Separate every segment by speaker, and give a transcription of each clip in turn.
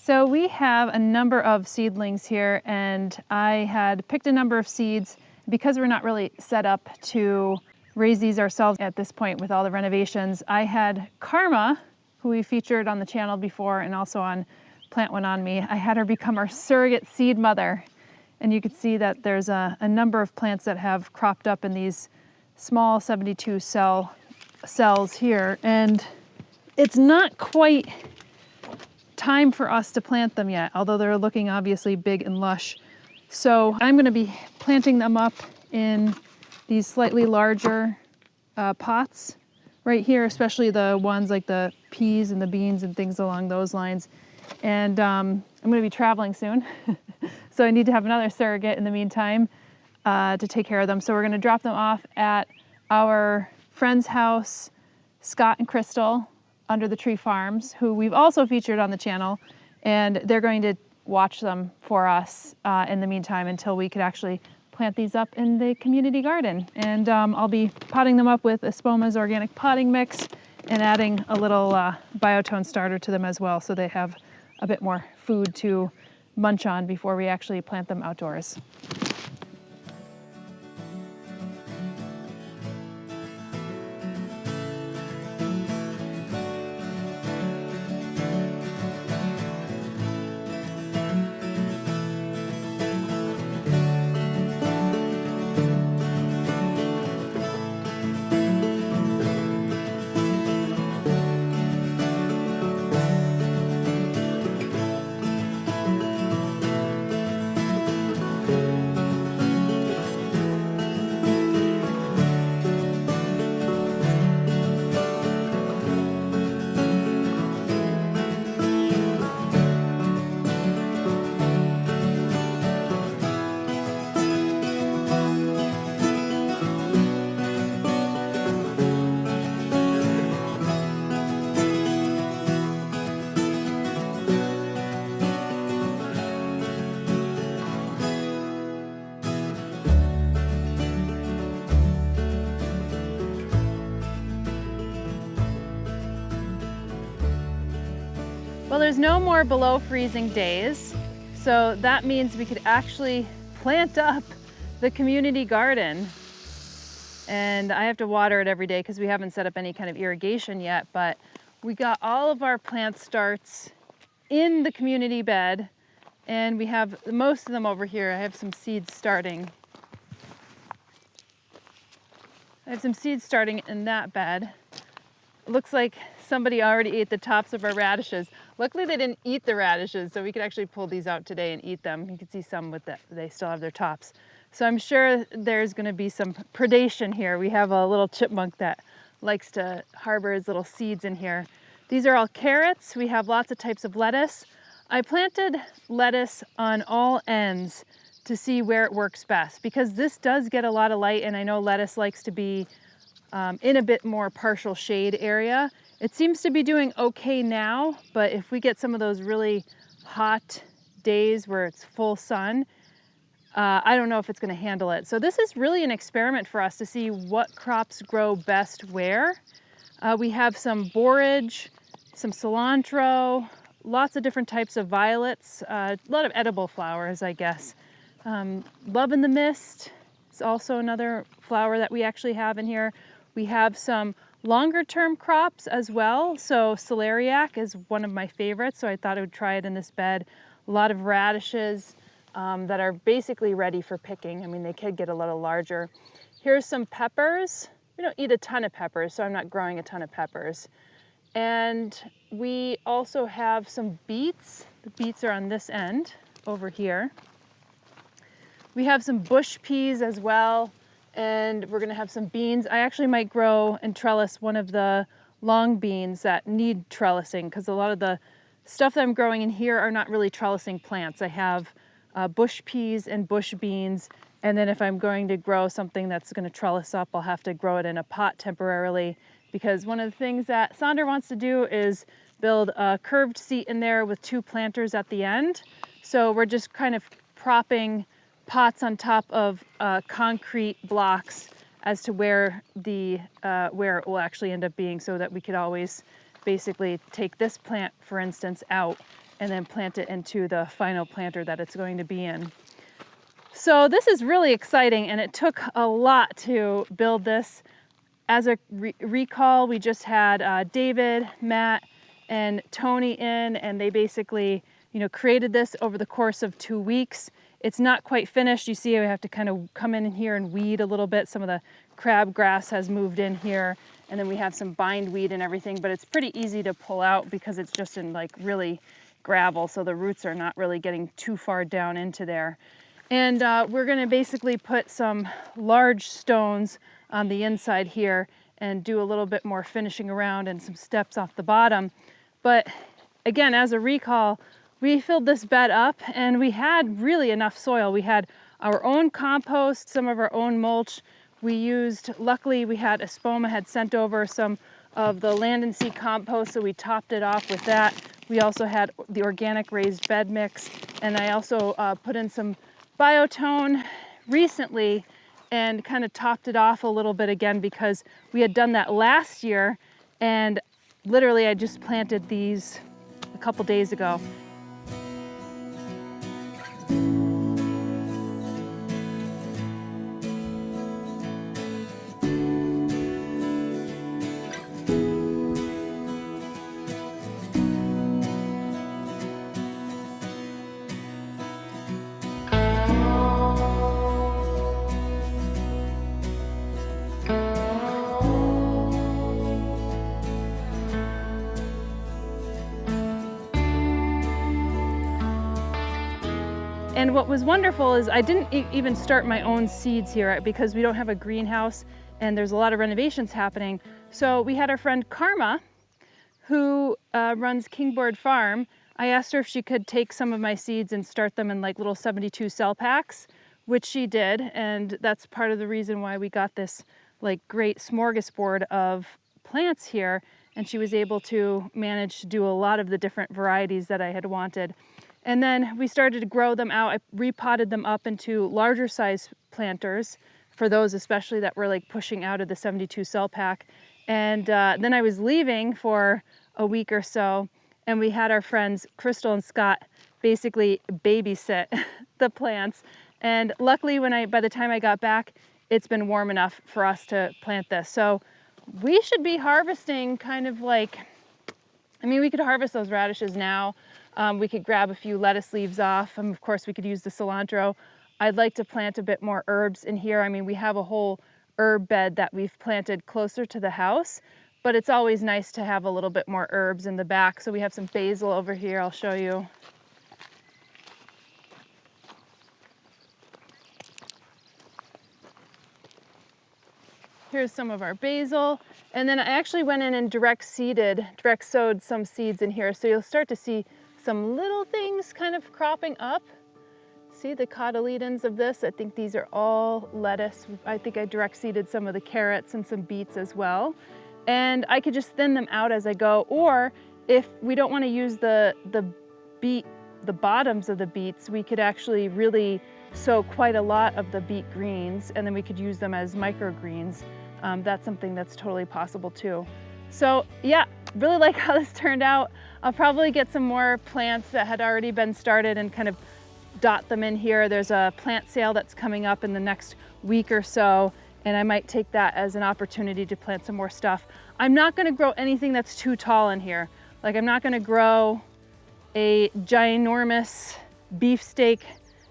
Speaker 1: So we have a number of seedlings here, and I had picked a number of seeds. Because we're not really set up to raise these ourselves at this point with all the renovations, I had Karma, who we featured on the channel before and also on Plant One On Me. I had her become our surrogate seed mother. And you can see that there's a number of plants that have cropped up in these small 72 cells here. And it's not quite time for us to plant them yet, although they're looking obviously big and lush. So I'm going to be planting them up in these slightly larger pots right here, especially the ones like the peas and the beans and things along those lines. And I'm going to be traveling soon, so I need to have another surrogate in the meantime to take care of them. So we're going to drop them off at our friend's house, Scott and Crystal, Under the Tree Farms, who we've also featured on the channel, and they're going to watch them for us in the meantime until we could actually plant these up in the community garden. And I'll be potting them up with Espoma's organic potting mix and adding a little Biotone starter to them as well, so they have a bit more food to munch on before we actually plant them outdoors. Well, there's no more below freezing days, so that means we could actually plant up the community garden. And I have to water it every day because we haven't set up any kind of irrigation yet, but we got all of our plant starts in the community bed, and we have most of them over here. I have some seeds starting. I have some seeds starting in that bed. It looks like somebody already ate the tops of our radishes. Luckily they didn't eat the radishes, so we could actually pull these out today and eat them. You can see some with that, they still have their tops. So I'm sure there's gonna be some predation here. We have a little chipmunk that likes to harbor his little seeds in here. These are all carrots. We have lots of types of lettuce. I planted lettuce on all ends to see where it works best, because this does get a lot of light, and I know lettuce likes to be in a bit more partial shade area. It seems to be doing okay now, but if we get some of those really hot days where it's full sun, I don't know if it's going to handle it. So this is really an experiment for us to see what crops grow best where. We have some borage, some cilantro, lots of different types of violets, a lot of edible flowers, I guess. Love in the Mist is also another flower that we actually have in here. We have some longer term crops as well. So celeriac is one of my favorites, so I thought I would try it in this bed. A lot of radishes that are basically ready for picking. I mean, they could get a little larger. Here's some peppers. We don't eat a ton of peppers, so I'm not growing a ton of peppers. And we also have some beets. The beets are on this end over here. We have some bush peas as well, and we're gonna have some beans. I actually might grow and trellis one of the long beans that need trellising, because a lot of the stuff that I'm growing in here are not really trellising plants. I have bush peas and bush beans, and then if I'm going to grow something that's gonna trellis up, I'll have to grow it in a pot temporarily, because one of the things that Sandra wants to do is build a curved seat in there with 2 planters at the end. So we're just kind of propping pots on top of concrete blocks as to where it will actually end up being, so that we could always basically take this plant, for instance, out and then plant it into the final planter that it's going to be in. So this is really exciting, and it took a lot to build this. As a recall, we just had David, Matt, and Tony in, and they basically, created this over the course of 2 weeks. It's not quite finished. You see, we have to kind of come in here and weed a little bit. Some of the crabgrass has moved in here, and then we have some bindweed and everything, but it's pretty easy to pull out because it's just in like really gravel, so the roots are not really getting too far down into there. And we're gonna basically put some large stones on the inside here and do a little bit more finishing around and some steps off the bottom. But again, as a recall, we filled this bed up and we had really enough soil. We had our own compost, some of our own mulch. We used, luckily we had Espoma had sent over some of the Land and Sea Compost, so we topped it off with that. We also had the organic raised bed mix, and I also put in some Biotone recently and kind of topped it off a little bit again because we had done that last year, and literally I just planted these a couple days ago. And what was wonderful is I didn't even start my own seeds here because we don't have a greenhouse and there's a lot of renovations happening. So we had our friend Karma, who runs Kingboard Farm. I asked her if she could take some of my seeds and start them in like little 72 cell packs, which she did. And that's part of the reason why we got this like great smorgasbord of plants here. And she was able to manage to do a lot of the different varieties that I had wanted. And then we started to grow them out. I repotted them up into larger size planters for those especially that were like pushing out of the 72 cell pack. And then I was leaving for a week or so, and we had our friends Crystal and Scott basically babysit the plants. And luckily by the time I got back, it's been warm enough for us to plant this. So we should be harvesting kind of like, we could harvest those radishes now. We could grab a few lettuce leaves off. Of course, we could use the cilantro. I'd like to plant a bit more herbs in here. We have a whole herb bed that we've planted closer to the house, but it's always nice to have a little bit more herbs in the back. So we have some basil over here. I'll show you. Here's some of our basil. And then I actually went in and direct sowed some seeds in here. So you'll start to see some little things kind of cropping up. See the cotyledons of this? I think these are all lettuce. I think I direct seeded some of the carrots and some beets as well. And I could just thin them out as I go. Or if we don't want to use the bottoms of the beets, we could actually really sow quite a lot of the beet greens, and then we could use them as microgreens. That's something that's totally possible too. So yeah, really like how this turned out. I'll probably get some more plants that had already been started and kind of dot them in here. There's a plant sale that's coming up in the next week or so, and I might take that as an opportunity to plant some more stuff. I'm not gonna grow anything that's too tall in here. Like I'm not gonna grow a ginormous beefsteak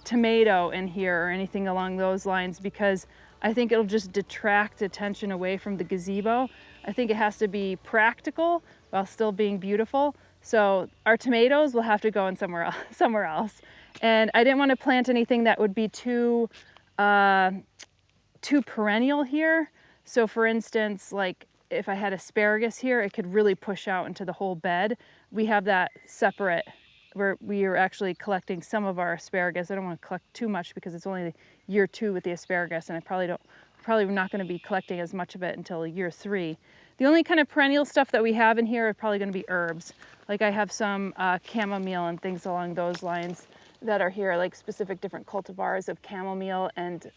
Speaker 1: tomato in here or anything along those lines because I think it'll just detract attention away from the gazebo. I think it has to be practical while still being beautiful. So our tomatoes will have to go in somewhere else. And I didn't want to plant anything that would be too perennial here. So for instance, like if I had asparagus here, it could really push out into the whole bed. We have that separate where we are actually collecting some of our asparagus. I don't want to collect too much because it's only year 2 with the asparagus, and I probably not going to be collecting as much of it until year 3. The only kind of perennial stuff that we have in here are probably going to be herbs. Like I have some chamomile and things along those lines that are here, like specific different cultivars of chamomile, and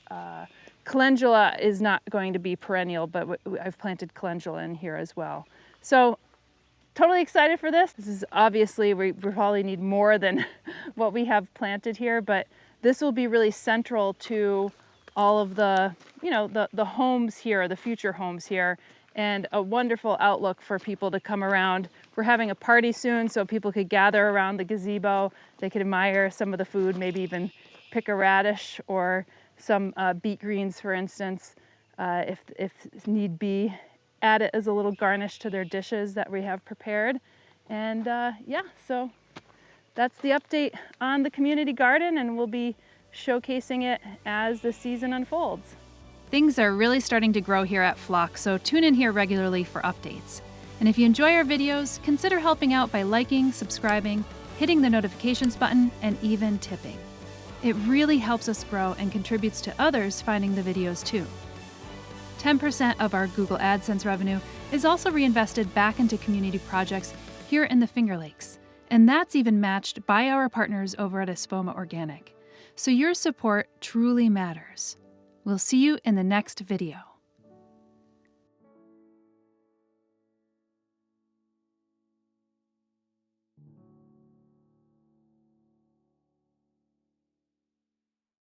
Speaker 1: calendula is not going to be perennial, but I've planted calendula in here as well. So totally excited for this. This is obviously, we probably need more than what we have planted here, but this will be really central to all of the, you know, the homes here, the future homes here, and a wonderful outlook for people to come around. We're having a party soon, so people could gather around the gazebo. They could admire some of the food, maybe even pick a radish or some beet greens, for instance, if need be. Add it as a little garnish to their dishes that we have prepared. And yeah, so that's the update on the community garden, and we'll be showcasing it as the season unfolds. Things are really starting to grow here at Flock, so tune in here regularly for updates. And if you enjoy our videos, consider helping out by liking, subscribing, hitting the notifications button, and even tipping. It really helps us grow and contributes to others finding the videos too. 10% of our Google AdSense revenue is also reinvested back into community projects here in the Finger Lakes, and that's even matched by our partners over at Espoma Organic. So your support truly matters. We'll see you in the next video.